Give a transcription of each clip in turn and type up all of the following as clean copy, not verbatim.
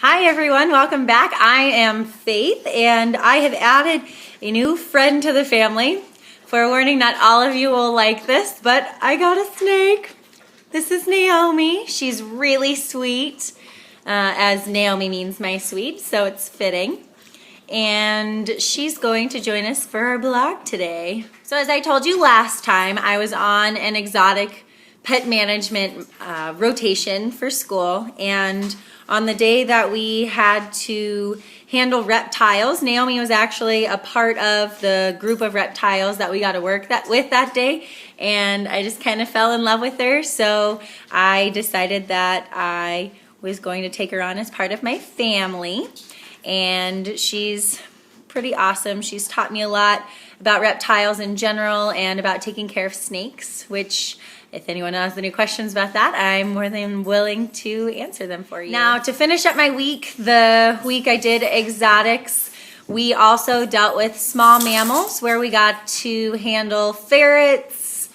Hi everyone, welcome back. I am Faith and I have added a new friend to the family. Forewarning, not all of you will like this, but I got a snake. This is Naomi. She's really sweet, as Naomi means my sweet, so it's fitting. And she's going to join us for our blog today. So as I told you last time, I was on an exotic pet management rotation for school, and on the day that we had to handle reptiles, Naomi was actually a part of the group of reptiles that we got to work with that day, and I just kind of fell in love with her, so I decided that I was going to take her on as part of my family. And she's pretty awesome. She's taught me a lot about reptiles in general and about taking care of snakes, which if anyone has any questions about that, I'm more than willing to answer them for you. Now, to finish up my week, the week I did exotics, we also dealt with small mammals where we got to handle ferrets.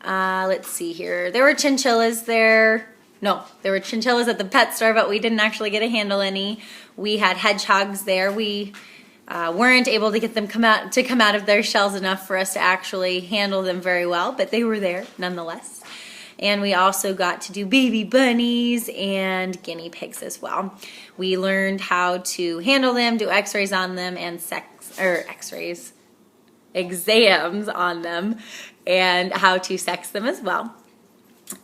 Let's see here. There were chinchillas there. No, there were chinchillas at the pet store, but we didn't actually get to handle any. We had hedgehogs there. We weren't able to get them come out of their shells enough for us to actually handle them very well, but they were there nonetheless. And we also got to do baby bunnies and guinea pigs as well. We learned how to handle them, do x-rays on them, and exams on them, and how to sex them as well.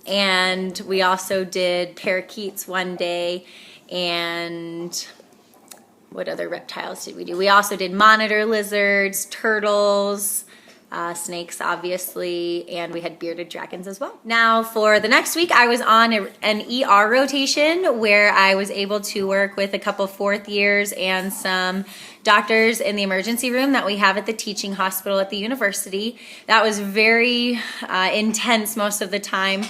And we also did parakeets one day, and what other reptiles did we do? We also did monitor lizards, turtles, snakes obviously, and we had bearded dragons as well. Now for the next week, I was on an ER rotation where I was able to work with a couple fourth years and some doctors in the emergency room that we have at the teaching hospital at the university. That was very intense most of the time.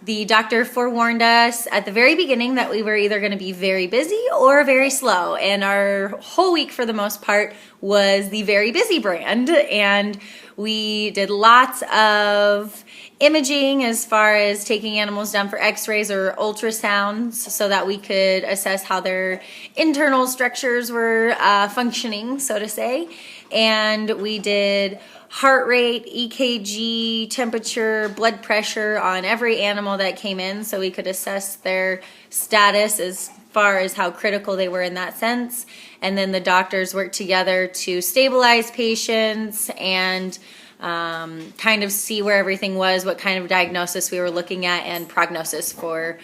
The doctor forewarned us at the very beginning that we were either going to be very busy or very slow, and our whole week for the most part was the very busy brand, and we did lots of imaging as far as taking animals down for x-rays or ultrasounds so that we could assess how their internal structures were functioning, so to say. And we did heart rate, EKG, temperature, blood pressure on every animal that came in so we could assess their status as far as how critical they were in that sense. And then the doctors worked together to stabilize patients and kind of see where everything was, what kind of diagnosis we were looking at, and prognosis for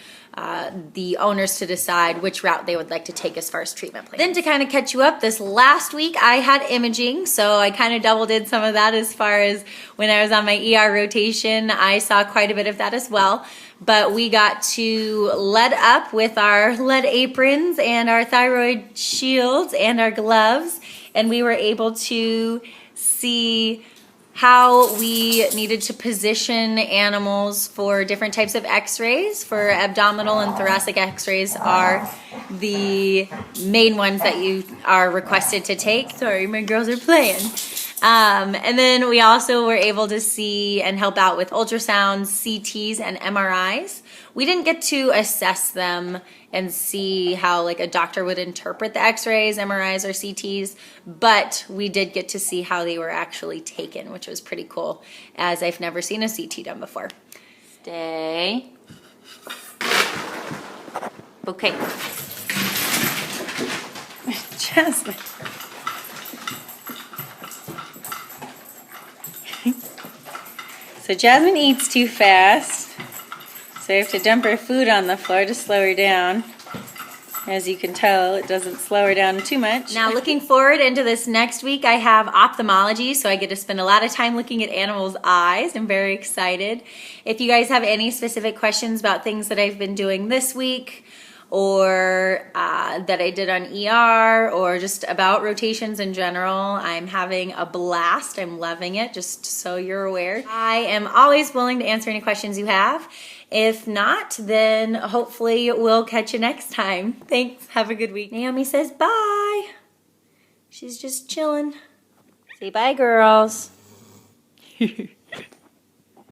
the owners to decide which route they would like to take as far as treatment plans. Then to kind of catch you up, this last week I had imaging, so I kind of double did some of that as far as when I was on my ER rotation. I saw quite a bit of that as well. But we got to lead up with our lead aprons and our thyroid shields and our gloves, and we were able to see how we needed to position animals for different types of x-rays. For abdominal and thoracic x-rays are the main ones that you are requested to take. Sorry, my girls are playing. And then we also were able to see and help out with ultrasounds, CTs, and MRIs. We didn't get to assess them and see how like a doctor would interpret the x-rays, MRIs, or CTs, but we did get to see how they were actually taken, which was pretty cool, as I've never seen a CT done before. Stay. Okay. Jasmine. So Jasmine eats too fast, so I have to dump her food on the floor to slow her down. As you can tell, it doesn't slow her down too much. Now looking forward into this next week, I have ophthalmology, so I get to spend a lot of time looking at animals' eyes. I'm very excited. If you guys have any specific questions about things that I've been doing this week, or that I did on ER, or just about rotations in general, I'm having a blast. I'm loving it, just so you're aware. I am always willing to answer any questions you have. If not, then hopefully we'll catch you next time. Thanks. Have a good week. Naomi says bye. She's just chilling. Say bye, girls.